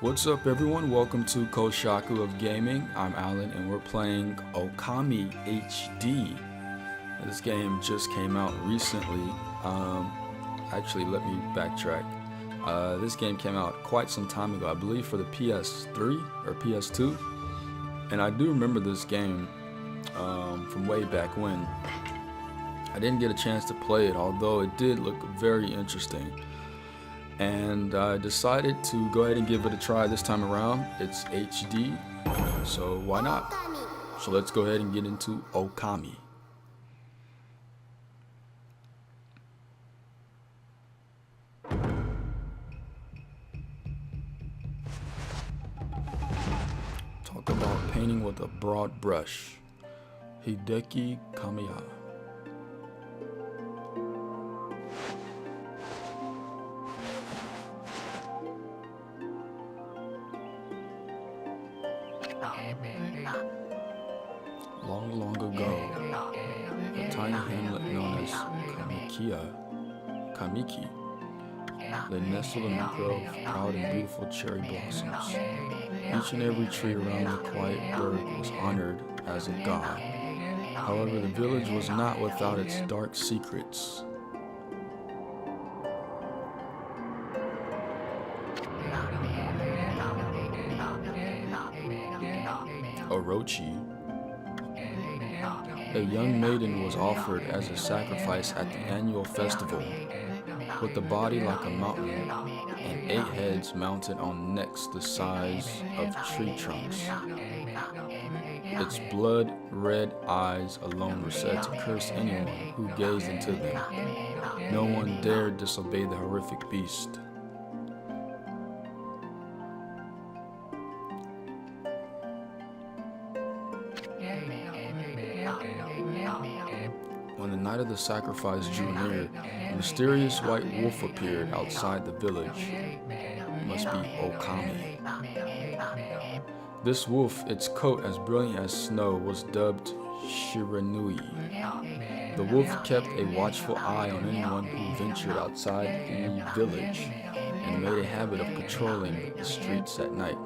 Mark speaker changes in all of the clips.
Speaker 1: What's up, everyone? Welcome to Koshaku of Gaming. I'm Alan, and we're playing Okami HD. This game just came out recently. Actually, let me backtrack. This game came out quite some time ago, I believe for the PS3 or PS2. And I do remember this game from way back when. I didn't get a chance to play it, although it did look very interesting. And I decided to go ahead and give it a try this time around. It's HD, so why not? So let's go ahead and get into Ōkami. Talk about painting with a broad brush. Hideki Kamiya. Long ago, a tiny hamlet known as Kimiki lay nestled in a grove of proud and beautiful cherry blossoms. Each and every tree around the quiet burg was honored as a god. However, the village was not without its dark secrets. Orochi, a young maiden, was offered as a sacrifice at the annual festival, with a body like a mountain and 8 heads mounted on necks the size of tree trunks. Its blood-red eyes alone were said to curse anyone who gazed into them. No one dared disobey the horrific beast. When the night of the sacrifice drew near, a mysterious white wolf appeared outside the village. It must be Ōkami. This wolf, its coat as brilliant as snow, was dubbed Shiranui. The wolf kept a watchful eye on anyone who ventured outside the village and made a habit of patrolling the streets at night.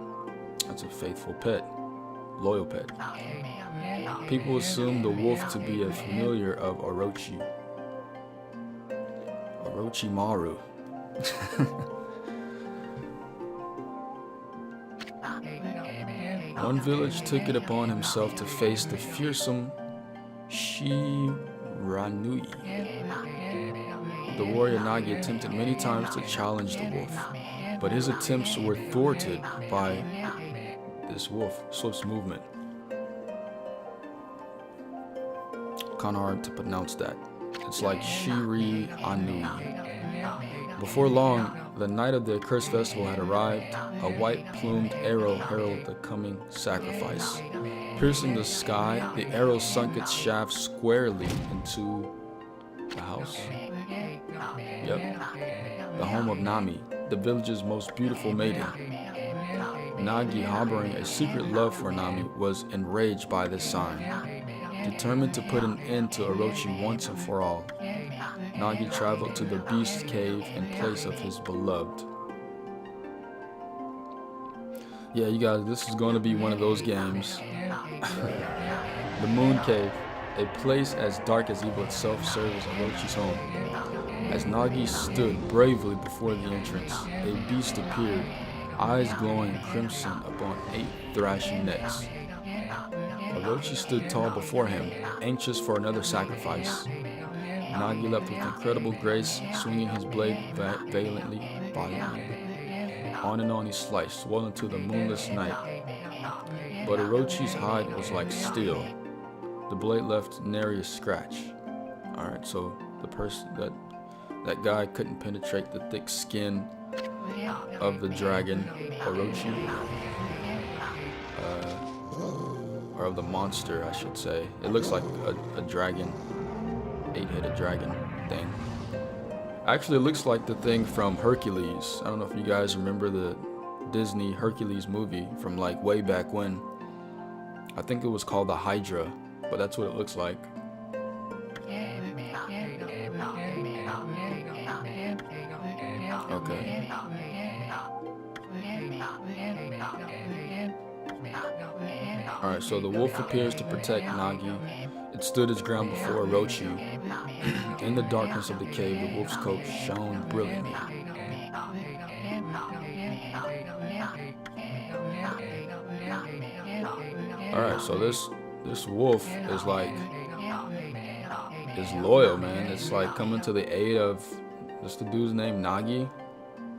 Speaker 1: That's a faithful pet, loyal pet. People assumed the wolf to be a familiar of Orochi. Orochimaru. One village took it upon himself to face the fearsome Shiranui. The warrior Nagi attempted many times to challenge the wolf, but his attempts were thwarted by this wolf's swift movement. Kind of hard to pronounce that. It's like Shiri Anui. Before long, the night of the accursed festival had arrived. A white-plumed arrow heralded the coming sacrifice. Piercing the sky, the arrow sunk its shaft squarely into the house. Yep, the home of Nami, the village's most beautiful maiden. Nagi, harboring a secret love for Nami, was enraged by this sign. Determined to put an end to Orochi once and for all, Nagi traveled to the beast cave in place of his beloved. Yeah, you guys, this is going to be one of those games. The Moon Cave, a place as dark as evil itself, serves as Orochi's home. As Nagi stood bravely before the entrance, a beast appeared, eyes glowing crimson upon 8 thrashing necks. Orochi stood tall before him, anxious for another sacrifice. Nagi leapt with incredible grace, swinging his blade violently. On and on he sliced, well into the moonless night. But Orochi's hide was like steel. The blade left nary a scratch. Alright, so the person that guy couldn't penetrate the thick skin of the dragon, Orochi. Or of the monster, I should say. It looks like a dragon, 8-headed dragon thing. Actually, it looks like the thing from Hercules. I don't know if you guys remember the Disney Hercules movie from like way back when. I think it was called the Hydra, but that's what it looks like. Okay. Alright, so the wolf appears to protect Nagi. It stood its ground before Orochi. In the darkness of the cave, the wolf's coat shone brilliantly. Alright, so this wolf is loyal, man. It's like coming to the aid of what's the dude's name? Nagi?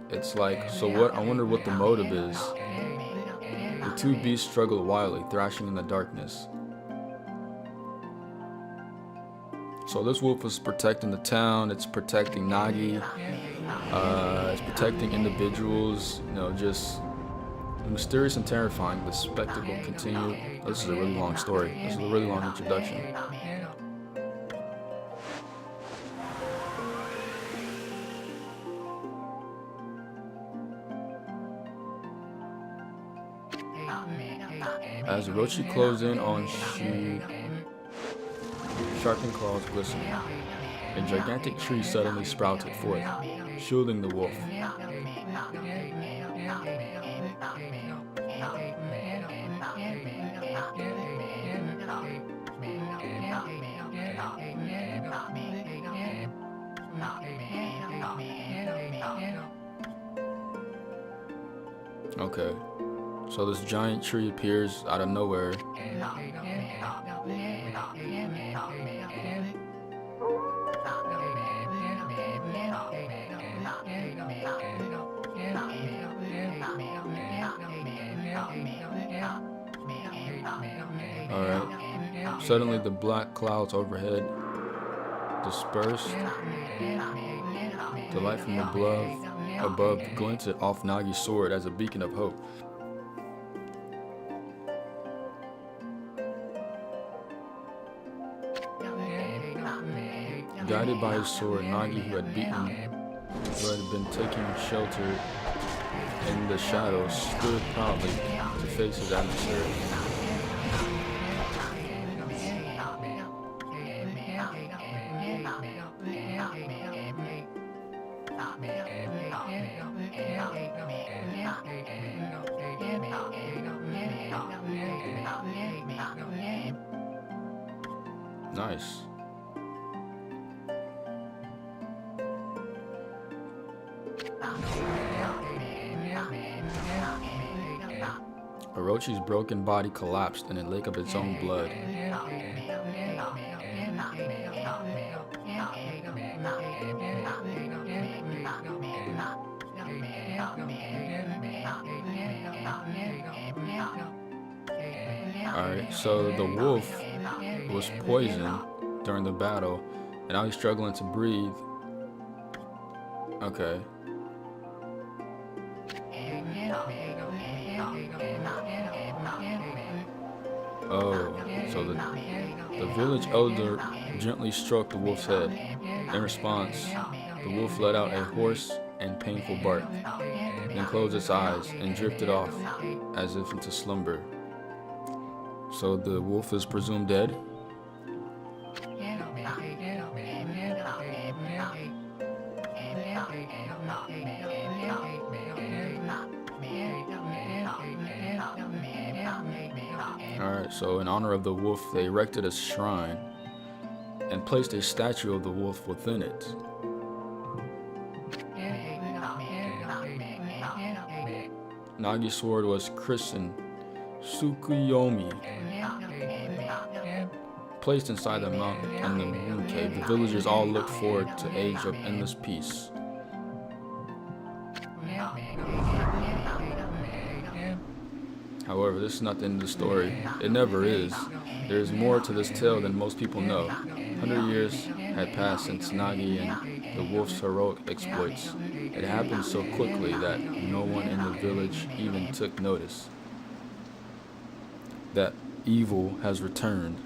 Speaker 1: It's like, so what? I wonder what the motive is. The two beasts struggled wildly, thrashing in the darkness. So this wolf is protecting the town, it's protecting Nagi, it's protecting individuals, you know, just mysterious and terrifying. The spectacle continued. This is a really long story. This is a really long introduction. As Orochi closed in on sharpened claws glistening, a gigantic tree suddenly sprouted forth, shielding the wolf. Okay, so this giant tree appears out of nowhere. Alright, suddenly the black clouds overhead dispersed. The light from above glinted off Nagi's sword as a beacon of hope. Guided by his sword, Nagi, who had been taking shelter in the shadows, stood proudly to face his adversary. Nice. Orochi's broken body collapsed in a lake of its own blood. Alright, so the wolf was poisoned during the battle, and now he's struggling to breathe. Okay. Oh, so the village elder gently stroked the wolf's head. In response, the wolf let out a hoarse and painful bark, then closed its eyes and drifted off as if into slumber. So the wolf is presumed dead? Alright, so in honor of the wolf, they erected a shrine and placed a statue of the wolf within it. Nagi's sword was christened Tsukuyomi. Placed inside the mountain and the moon cave, the villagers all looked forward to age of endless peace. However, this is not the end of the story. It never is. There is more to this tale than most people know. 100 years had passed since Nagi and the wolf's heroic exploits. It happened so quickly that no one in the village even took notice. That evil has returned.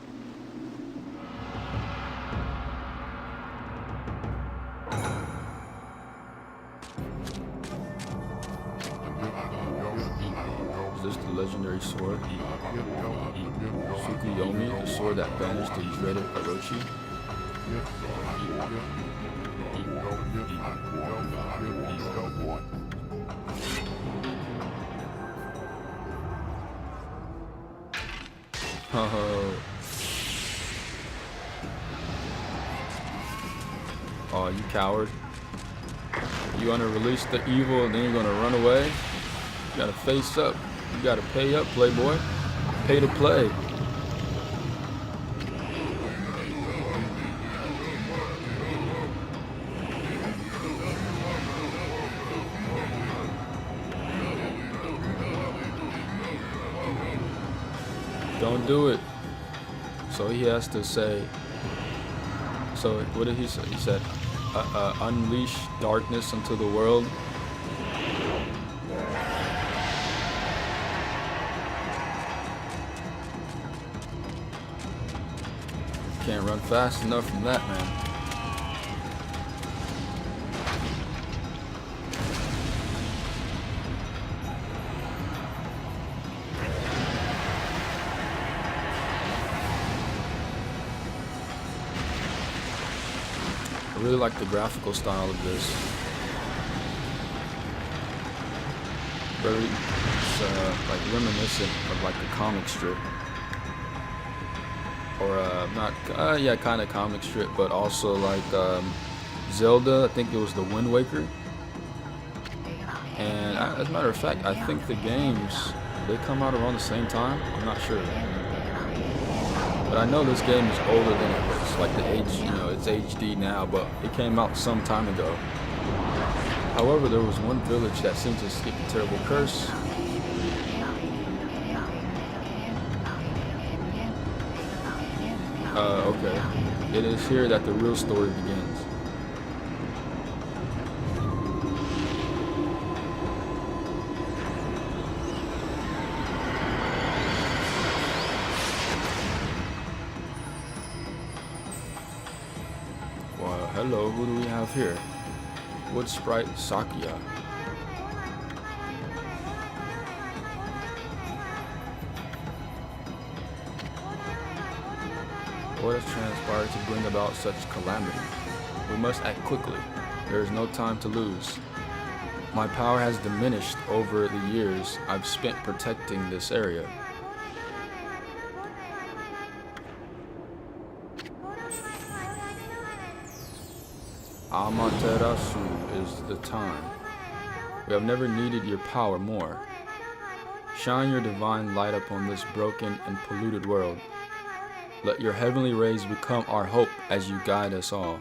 Speaker 1: Is this the legendary sword? Tsukuyomi, the sword that banished the dreaded Orochi? Oh. Oh, you coward. You want to release the evil and then you're going to run away? You got to face up. You got to pay up, playboy. Pay to play. Don't do it. So he has to say, so what did he say? He said, unleash darkness into the world. Can't run fast enough from that, man. I really like the graphical style of this. Very like reminiscent of like a comic strip, or yeah, kind of comic strip, but also like Zelda. I think it was the Wind Waker. And as a matter of fact, I think the games, they come out around the same time. I'm not sure. But I know this game is older than it looks. Like the age, you know, it's HD now, but it came out some time ago. However, there was one village that seemed to escape a terrible curse. Okay. It is here that the real story begins. Well, hello, who do we have here? Wood Sprite Sakuya. What has transpired to bring about such calamity? We must act quickly. There is no time to lose. My power has diminished over the years I've spent protecting this area. Amaterasu is the time. We have never needed your power more. Shine your divine light upon this broken and polluted world. Let your heavenly rays become our hope as you guide us all.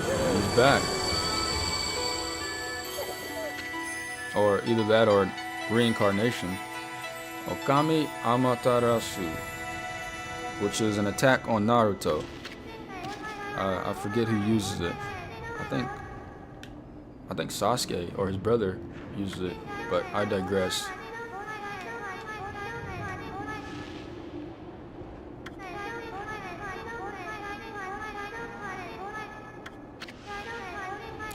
Speaker 1: He's back. Or either that or reincarnation. Okami Amaterasu, which is an attack on Naruto. I forget who uses it. I think Sasuke or his brother uses it, but I digress.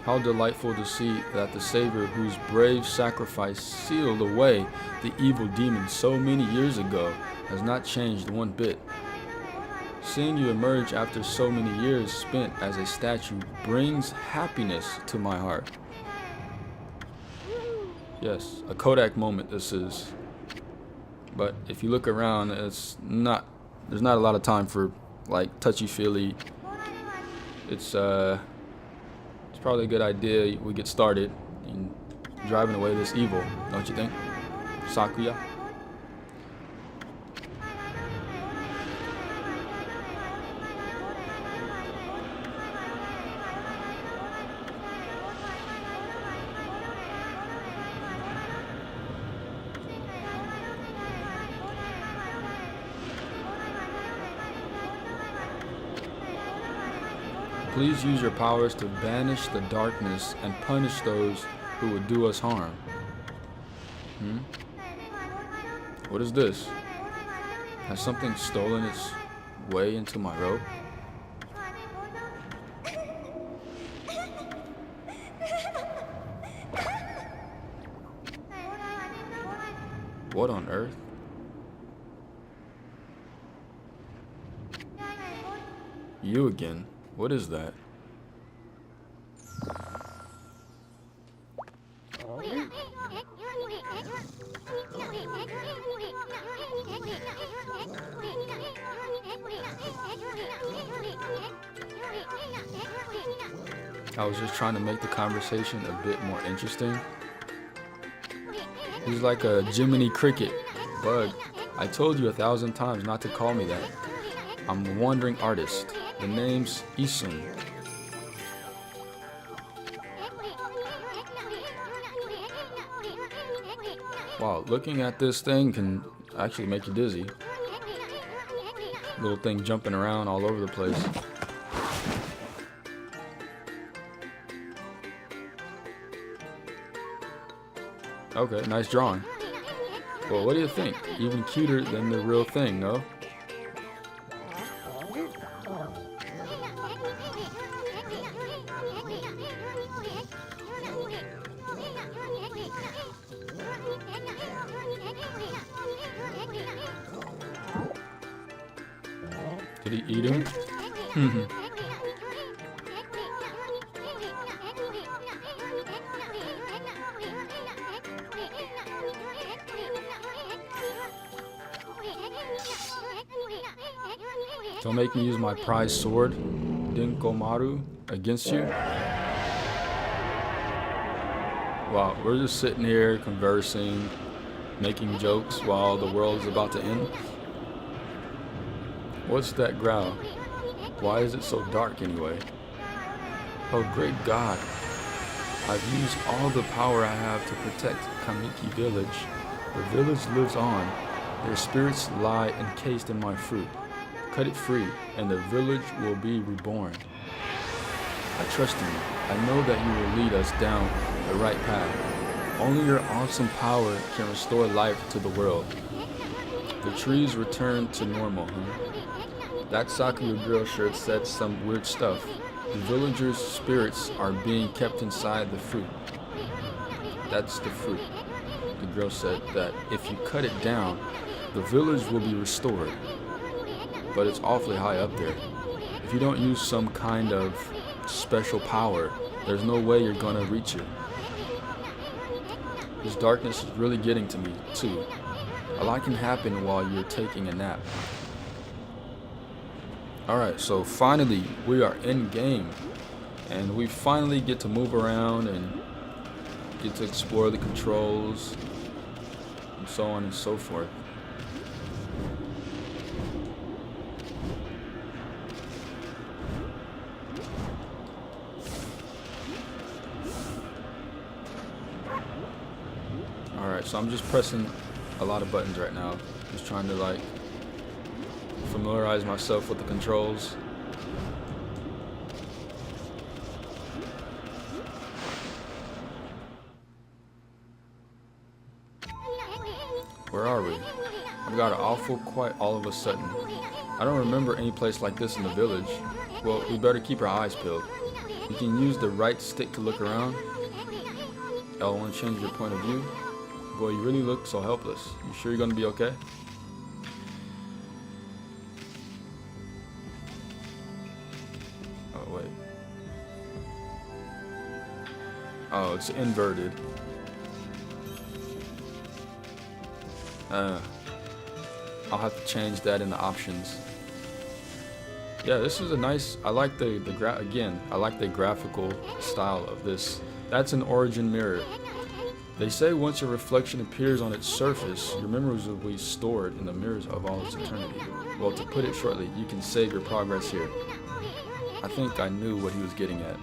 Speaker 1: How delightful to see that the Savior whose brave sacrifice sealed away the evil demon so many years ago has not changed one bit. Seeing you emerge after so many years spent as a statue brings happiness to my heart. Yes, a Kodak moment this is. But if you look around, there's not a lot of time for like touchy-feely. It's probably a good idea we get started in driving away this evil, don't you think? Sakuya? Please use your powers to banish the darkness and punish those who would do us harm. What is this? Has something stolen its way into my robe? What on earth? You again? What is that? I was just trying to make the conversation a bit more interesting. He's like a Jiminy Cricket. Bug, I told you 1,000 times not to call me that. I'm a wandering artist. The name's Isun. Wow, looking at this thing can actually make you dizzy. Little thing jumping around all over the place. Okay, nice drawing. Well, what do you think? Even cuter than the real thing, no? Did he eat him? Don't make me use my prized sword, Dinkomaru, against you. Wow, we're just sitting here conversing, making jokes while the world is about to end. What's that growl? Why is it so dark anyway? Oh great God. I've used all the power I have to protect Kimiki village. The village lives on. Their spirits lie encased in my fruit. Cut it free, and the village will be reborn. I trust in you. I know that you will lead us down the right path. Only your awesome power can restore life to the world. The trees return to normal, huh? That Sakura girl shirt said some weird stuff. The villagers' spirits are being kept inside the fruit. That's the fruit. The girl said that if you cut it down, the village will be restored. But it's awfully high up there. If you don't use some kind of special power, there's no way you're gonna reach it. This darkness is really getting to me, too. A lot can happen while you're taking a nap. Alright, so finally we are in game. And we finally get to move around and get to explore the controls and so on and so forth. Alright, so I'm just pressing a lot of buttons right now. Just trying to like familiarize myself with the controls. Where are we? I've got an awful quiet all of a sudden. I don't remember any place like this in the village. Well, we better keep our eyes peeled. You can use the right stick to look around. L1 change your point of view. Boy, you really look so helpless. You sure you're gonna be okay? Oh, wait. Oh, it's inverted. I'll have to change that in the options. Yeah, this is a nice, I like I like the graphical style of this. That's an origin mirror. They say once a reflection appears on its surface, your memories will be stored in the mirrors of all its eternity. Well, to put it shortly, you can save your progress here. I think I knew what he was getting at.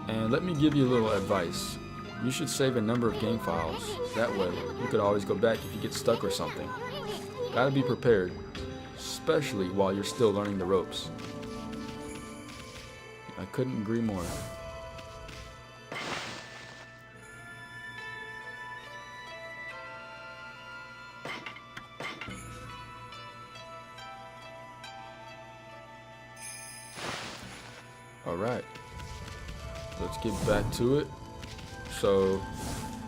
Speaker 1: And let me give you a little advice. You should save a number of game files. That way, you could always go back if you get stuck or something. Gotta be prepared, especially while you're still learning the ropes. I couldn't agree more. Alright, let's get back to it. So,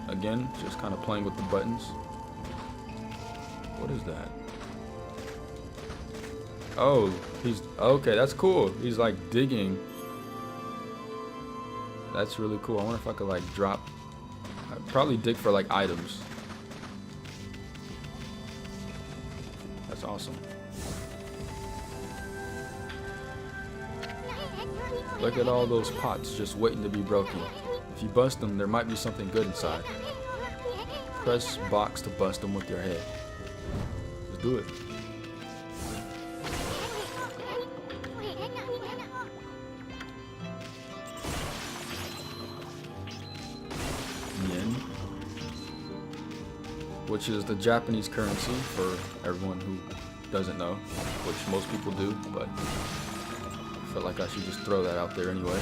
Speaker 1: again, just kind of playing with the buttons. What is that? Oh, he's, okay, that's cool. He's like digging. That's really cool. I wonder if I could like drop, I'd probably dig for like items. That's awesome. Look at all those pots just waiting to be broken. If you bust them, there might be something good inside. Press box to bust them with your head. Let's do it. Yen, which is the Japanese currency for everyone who doesn't know, which most people do, but I felt like I should just throw that out there anyway.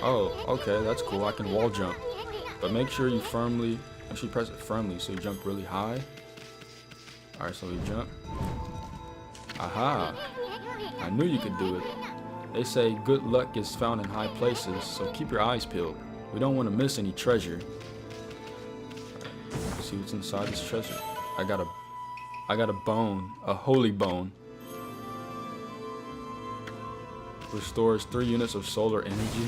Speaker 1: Oh, okay, that's cool. I can wall jump. But make sure you press it firmly so you jump really high. Alright, so we jump. Aha! I knew you could do it. They say good luck is found in high places, so keep your eyes peeled. We don't want to miss any treasure. Alright, see what's inside this treasure. I got a bone, a holy bone. Restores 3 units of solar energy.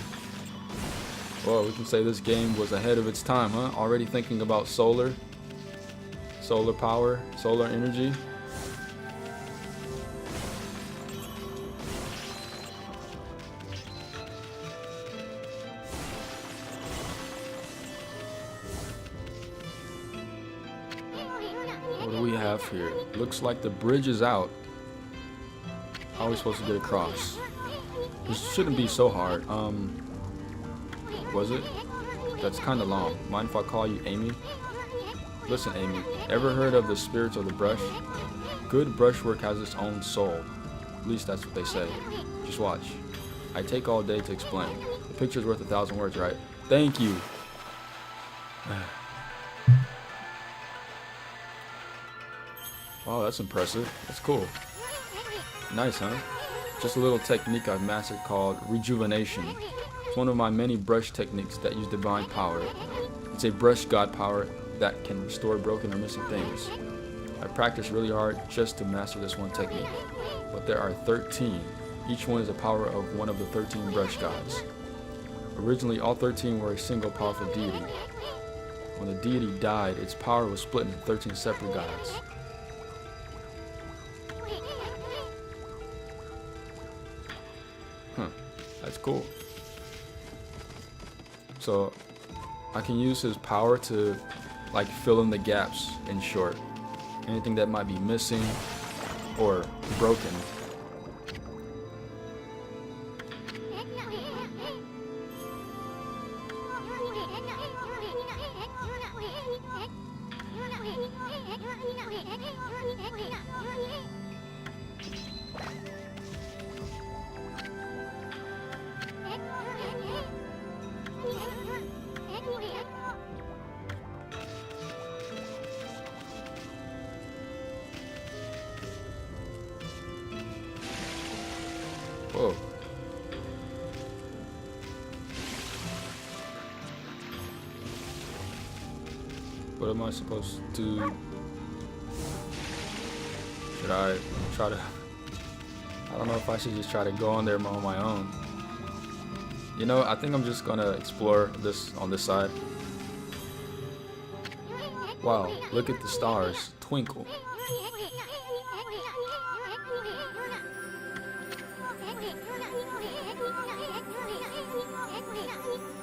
Speaker 1: Well, we can say this game was ahead of its time, huh? Already thinking about solar power, solar energy. What do we have here? Looks like the bridge is out. How are we supposed to get across? This shouldn't be so hard. Was it? That's kind of long. Mind if I call you Amy? Listen, Amy, ever heard of the spirits of the brush? Good brushwork has its own soul. At least that's what they say. Just watch. I take all day to explain. The picture's worth 1,000 words, right? Thank you. Wow, that's impressive. That's cool. Nice, huh? Just a little technique I've mastered called rejuvenation. It's one of my many brush techniques that use divine power. It's a brush god power that can restore broken or missing things. I practiced really hard just to master this one technique. But there are 13. Each one is a power of one of the 13 brush gods. Originally, all 13 were a single powerful deity. When the deity died, its power was split into 13 separate gods. Huh, that's cool. So I can use his power to like fill in the gaps, in short. Anything that might be missing or broken. Whoa. What am I supposed to... Should I try to... I don't know if I should just try to go on there on my own. You know, I think I'm just gonna explore this on this side. Wow, look at the stars twinkle.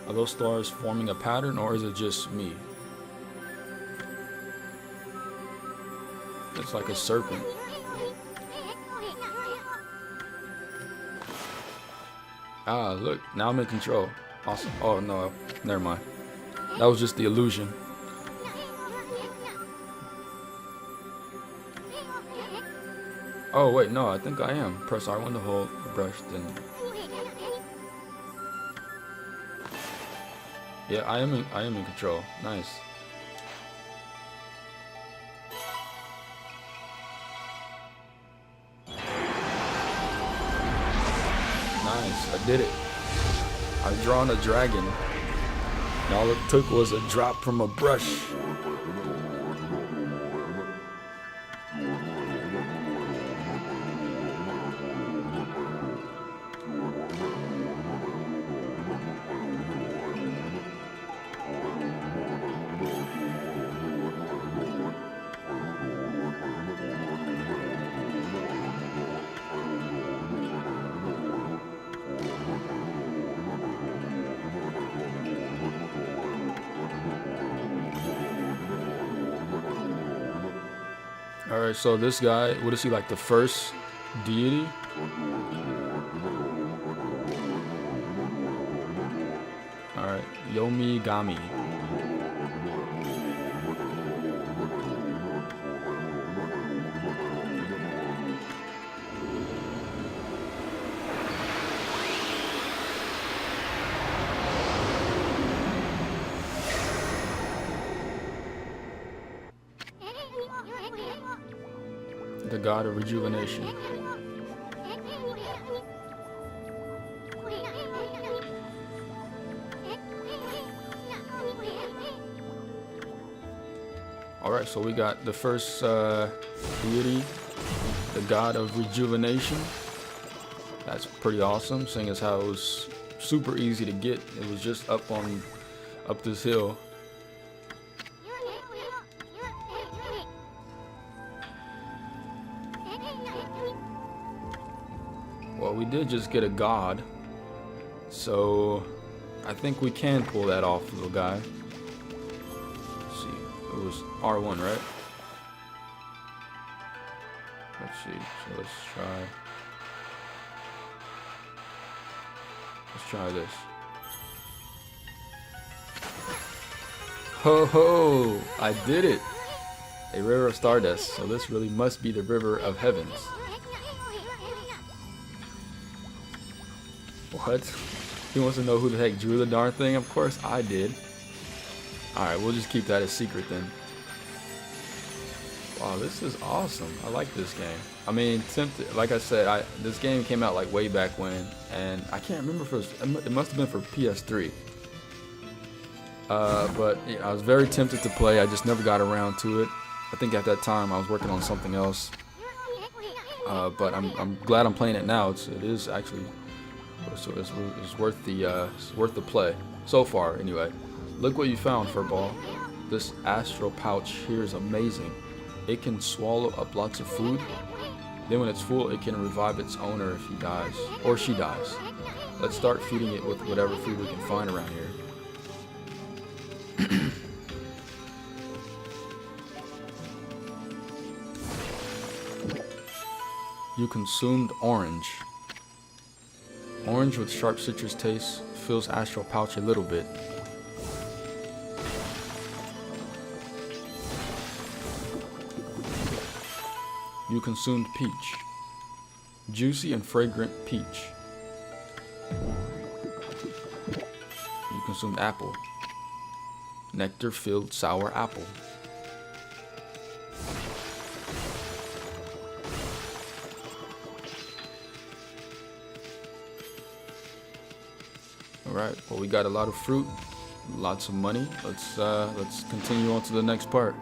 Speaker 1: Are those stars forming a pattern, or is it just me? It's like a serpent. Ah, look, now I'm in control. Awesome. Oh no, never mind. That was just the illusion. Oh wait, no, I think I am. Press R1 to hold the brush, then. Yeah, I am in control. Nice. Nice, I did it. I've drawn a dragon. And all it took was a drop from a brush. Alright, so this guy, what is he, like the first deity? Alright, Yomigami. The god of rejuvenation. Alright, so we got the first deity, the god of rejuvenation. That's pretty awesome, seeing as how it was super easy to get. It was just up this hill. Well, we did just get a god, so I think we can pull that off, little guy. Let's see, it was R1, right? Let's see, so let's try this. Ho ho! I did it! A river of stardust, so this really must be the river of heavens. What? He wants to know who the heck drew the darn thing? Of course I did. Alright, we'll just keep that a secret then. Wow, this is awesome. I like this game. I mean, like I said, this game came out like way back when, and I can't remember if it must have been for PS3. But yeah, I was very tempted to play. I just never got around to it. I think at that time I was working on something else. But I'm glad I'm playing it now. It is actually. So it's worth the play so far. Anyway, look what you found, Furball. This astral pouch here is amazing. It can swallow up lots of food. Then when it's full, it can revive its owner if he dies or she dies. Let's start feeding it with whatever food we can find around here. You consumed orange. Orange with sharp citrus taste fills astral pouch a little bit. You consumed peach. Juicy and fragrant peach. You consumed apple. Nectar filled sour apple. Alright, well, we got a lot of fruit, lots of money. Let's continue on to the next part.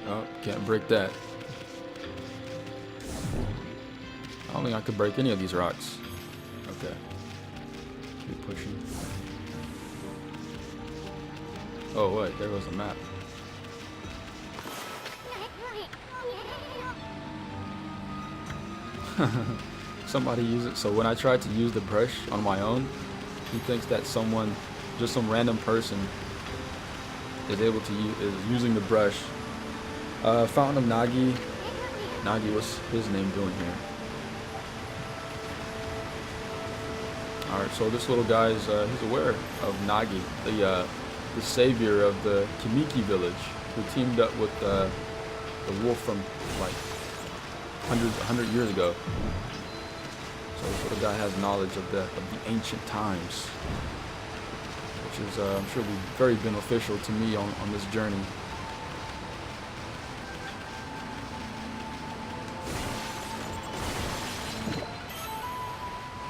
Speaker 1: Oh, can't break that. I don't think I could break any of these rocks. Okay. Keep pushing. Oh wait, there goes the map. Somebody use it. So when I tried to use the brush on my own, he thinks that someone, just some random person, is using the brush. Fountain of Nagi. Nagi, what's his name doing here? All right, so this little guy is he's aware of Nagi, the savior of the Kimiki village, who teamed up with the wolf from like 100 years ago. So this little guy has knowledge of the ancient times, which is I'm sure will be very beneficial to me on this journey.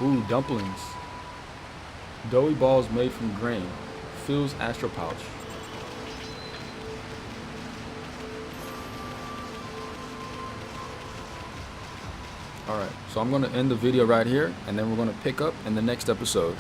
Speaker 1: Ooh, dumplings. Doughy balls made from grain. Fills astral pouch. Alright, so I'm going to end the video right here, and then we're going to pick up in the next episode.